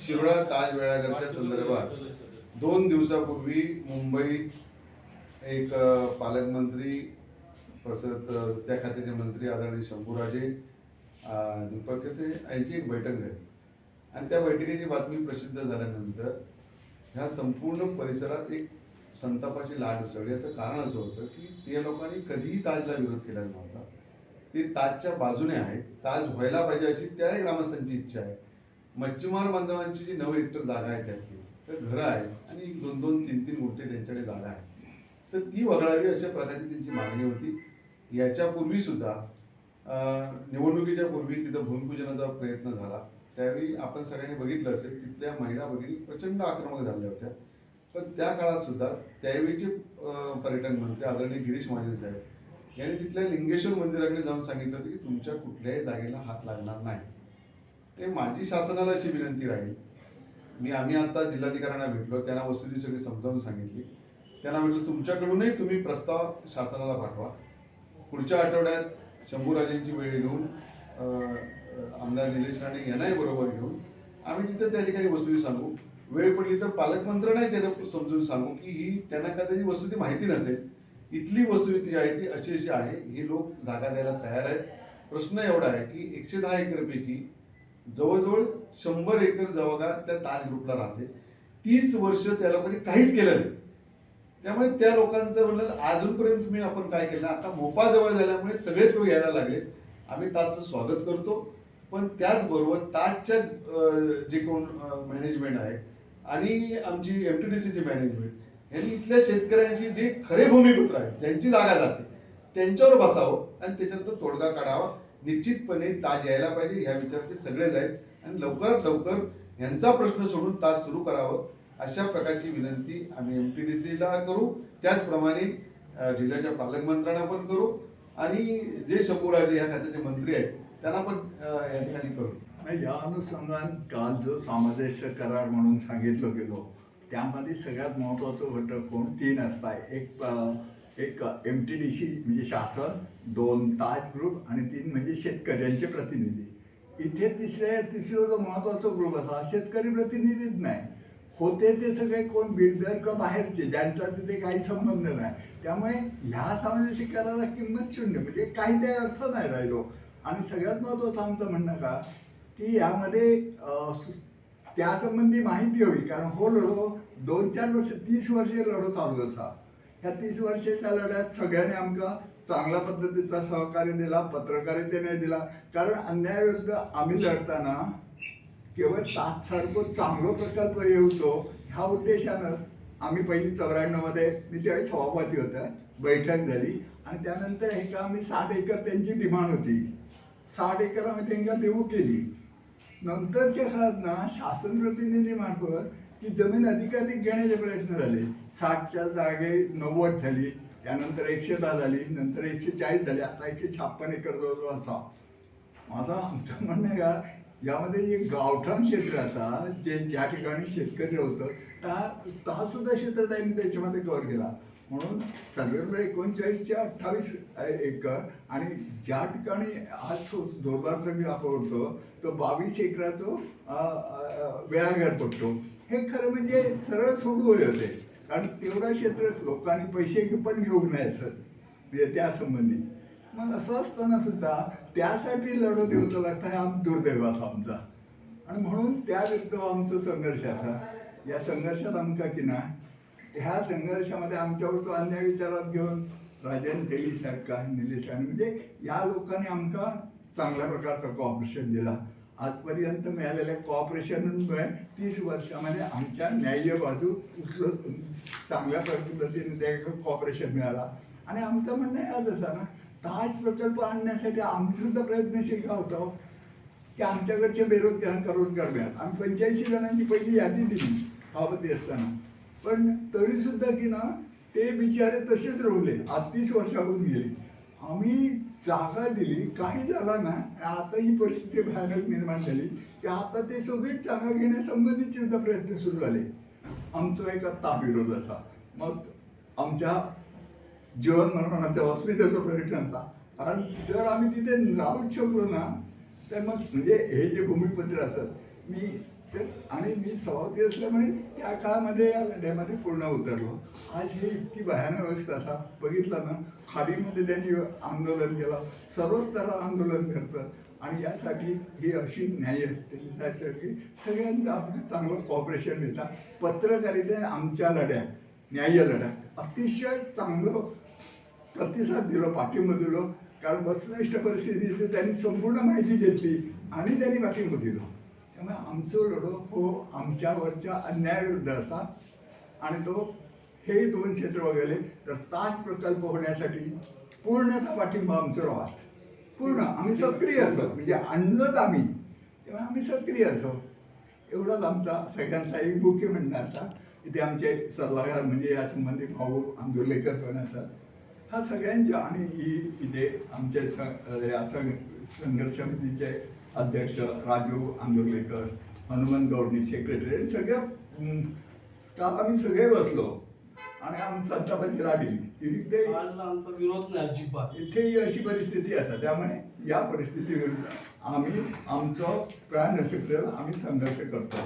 शिरोळा ताज वेळाघरच्या संदर्भात 2 दिवसापूर्वी मुंबईत एक पालकमंत्री तसंच त्या खात्याचे मंत्री आदरणीय शंभूराजे दीपक केसरे यांची एक बैठक झाली आणि त्या बैठकीची बातमी प्रसिद्ध झाल्यानंतर ह्या संपूर्ण परिसरात एक संतापाची लाट उसळली। याचं कारण असं होतं की त्या लोकांनी कधीही ताजला विरोध केलेला नव्हता। ते ताजच्या बाजूने आहेत, ताज व्हायला पाहिजे अशी त्याही ग्रामस्थांची इच्छा आहे। मच्छीमार बांधवांची जी 9 हेक्टर जागा आहे त्यातली तर घरं आहेत आणि 2-2, 3-3 गुंठे त्यांच्याकडे जागा आहे, तर ती वगळावी अशा प्रकारची त्यांची मागणी होती। याच्यापूर्वी सुद्धा निवडणुकीच्या पूर्वी तिथं भूमिपूजनाचा प्रयत्न झाला, त्यावेळी आपण सगळ्यांनी बघितलं असेल तिथल्या महिला भगिनी प्रचंड आक्रमक झाल्या होत्या। पण त्या काळात सुद्धा त्यावेळीचे पर्यटन मंत्री आदरणीय गिरीश महाजन साहेब यांनी तिथल्या लिंगेश्वर मंदिराकडे जाऊन सांगितलं होतं की तुमच्या कुठल्याही जागेला हात लागणार नाही। ते माझी शासनाला अशी विनंती राहील, आम्ही आता जिल्हाधिकाऱ्यांना भेटलो, त्यांना वस्तुस्थिती सगळी समजावून सांगितली। त्यांना म्हटलं तुमच्याकडूनही तुम्ही प्रस्ताव शासनाला पाठवा। पुढच्या आठवड्यात शंभूराजेंची वेळ घेऊन आमदार निलेश राणे यांनाही बरोबर घेऊन आम्ही तिथं त्या ठिकाणी वस्तुस्थिती सांगू। वेळ पडली तर पालकमंत्र्यांनाही त्यांना समजून सांगू की ही त्यांना कदाचित वस्तुस्थिती माहिती नसेल, इथली वस्तुस्थिती आहे ती अशी अशी आहे, हे लोक जागा द्यायला तयार आहेत। प्रश्न एवढा आहे की 110 एकरपैकी जवळजवळ 100 एकर जागा त्या ताज ग्रुपला राहते। 30 वर्ष त्या लोकांनी काहीच केलं नाही। त्यामुळे त्या लोकांचं म्हणलं अजूनपर्यंत तुम्ही आपण काय केलं, आता मोपा जवळ झाल्यामुळे सगळेच लोक यायला लागले। आम्ही ताजचं स्वागत करतो, पण त्याचबरोबर ताजच्या जे कोण मॅनेजमेंट आहे आणि आमची MTDCची मॅनेजमेंट यांनी इथल्या शेतकऱ्यांशी जे खरे भूमिपुत्र आहेत, ज्यांची जागा जाते त्यांच्यावर बसावं आणि त्याच्यातून तोडगा काढावा। निश्चितपणे ताज यायला पाहिजे ह्या विचाराचे सगळेच आहेत आणि लवकरात लवकर यांचा प्रश्न सोडून ताज सुरू करावं अशा प्रकारची विनंती आम्ही MTDCला करू, त्याचप्रमाणे जिल्ह्याच्या पालकमंत्र्यांना पण करू आणि जे शंभूराजे ह्या खात्याचे मंत्री आहेत त्यांना पण या ठिकाणी करू। या अनुषंगाने काल जो सामंजस्य करार म्हणून सांगितलं गेलो त्यामध्ये सगळ्यात महत्त्वाचं घटक कोण 3 असतात। एक MTDC म्हणजे शासन, 2 ताज ग्रुप आणि 3 म्हणजे शेतकऱ्यांचे प्रतिनिधी। इथे तिसरा जो महत्त्वाचा ग्रुप असा शेतकरी प्रतिनिधीच नाही होते, ते सगळे कोण बिल्डर किंवा बाहेरचे ज्यांचा तिथे काही संबंध नाही। त्यामुळे ह्या सामंजस्य कराराला किंमत शून्य, म्हणजे काही ते अर्थ नाही राहिलो। आणि सगळ्यात महत्त्वाचं आमचं म्हणणं का की यामध्ये त्यासंबंधी माहिती हवी, कारण हो लढो 2-4 वर्ष 30 वर्षे लढो चालू असा। ह्या 30 वर्षाच्या लढ्यात सगळ्यांनी आमका चांगल्या पद्धतीचा सहकार्य दिला, पत्रकारितेने दिला। कारण अन्यायाविरुद्ध आम्ही लढताना केवळ ताजसारखं चांगलं प्रकल्प येऊचो ह्या उद्देशानं आम्ही पहिली 94 मध्ये मी त्यावेळी सभापती होता, बैठक झाली आणि त्यानंतर आम्ही 60 एकर त्यांची डिमांड होती, 60 एकर आम्ही त्यांना देऊ केली। नंतरच्या काळात ना शासन प्रतिनिधी मार्फत की जमीन अधिकाधिक घेण्याचे प्रयत्न झाले। 60च्या जागे 90 झाली, त्यानंतर 110 झाली, नंतर 140 झाली, आता 156 एकर जवळ असा। आमचं म्हणणं आहे का यामध्ये जे गावठाण क्षेत्र असा ज्या ठिकाणी शेतकरी होतं त्या सुद्धा क्षेत्र त्यांनी त्याच्यामध्ये कव्हर केला। म्हणून सर्वेवर 39 चे 28 एकर आणि ज्या ठिकाणी आज जोरदार संघ वापरतो तो 22 एकराचं वेळाघर पडतो। हे खरं म्हणजे सरळ सोडू होते, कारण तेवढं क्षेत्र लोकांनी पैसे पण घेऊन नाही सर म्हणजे त्यासंबंधी। मग असं असताना सुद्धा त्यासाठी लढत होतं लागतं, हा दुर्दैव असा आमचा। आणि म्हणून त्या विरुद्ध आमचं संघर्ष असा। या संघर्षात आमका की ना ह्या संघर्षामध्ये आमच्यावरचा अन्याय विचारात घेऊन राजन तेली साहेब का निलेश राणे म्हणजे या लोकांनी आमका चांगल्या प्रकारचं कॉपरेशन दिला। आजपर्यंत मिळालेल्या कॉपरेशनमुळे 30 वर्षामध्ये आमच्या न्याय्य बाजू चांगल्या पद्धतीने त्या कॉपरेशन मिळाला। आणि आमचं म्हणणं आहे आज असा ना ताज प्रकल्प आणण्यासाठी आम्ही सुद्धा प्रयत्नशील का होतो की आमच्याकडचे रोजगार मिळाला। आम्ही 85 जणांची पहिली यादी दिली सभापती असताना, पण तरी सुद्धा की ना ते बिचारे तसेच राहिले। आज 30 वर्ष होऊन गेली, आम्ही जागा दिली, काही झाला ना। आता ही परिस्थिती भयानक निर्माण झाली की आता ते सगळे जागा घेण्यासंबंधीचे सुद्धा प्रयत्न सुरू झाले। आमचा एक ताबविरोध असा, मग आमच्या जीवन मरणाच्या अस्मितेचा प्रश्न असता। कारण जर आम्ही तिथे राहूच शकलो ना तर मग म्हणजे हे जे भूमिपत्र असत, मी तर आणि मी सभापती असल्यामुळे त्या काळामध्ये या लढ्यामध्ये पूर्ण उतरलो. आज ही इतकी भयानक अवस्था असा बघितलं ना, खाडीमध्ये त्यांनी आंदोलन केलं, सर्व स्तरात आंदोलन करतं आणि यासाठी ही अशी न्याय त्याच्यासाठी सगळ्यांचं आमचं चांगलं कॉपरेशन देतात. पत्रकारितेने आमच्या लढ्यात, न्याय लढ्यात अतिशय चांगलं प्रतिसाद दिलं, पाठिंबा दिलं. कारण वस्तुनिष्ठ परिस्थितीचं त्यांनी संपूर्ण माहिती घेतली आणि त्यांनी पाठिंबा दिलं. त्यामुळे आमचं लढो हो आमच्यावरच्या अन्यायाविरुद्ध असा आणि तो हे 2 क्षेत्र वगैरे तर ताज प्रकल्प होण्यासाठी पूर्णतः पाठिंबा आमचं राहत. पूर्ण आम्ही सक्रिय असो, म्हणजे आणलंच आम्ही तेव्हा आम्ही सक्रिय असो. एवढाच आमचा सगळ्यांचा एक मुख्य म्हणणं असा. इथे आमचे सल्लागार म्हणजे या संबंधी भाऊ आंदोलकर पण असतात. हा सगळ्यांच्या आणि इथे आमचे या संघर्ष समितीचे अध्यक्ष राजू आंदोलकर, हनुमंत गौडणी सेक्रेटरी, सगळ्या स्टाफ आम्ही सगळे बसलो आणि आम्ही संतापाची लागली. इथे आमचा विरोध नाही अजिबात. इथेही अशी परिस्थिती असते. त्यामुळे या परिस्थितीविरुद्ध आम्ही आमचं प्राण असेपर्यंत आम्ही संघर्ष करतो.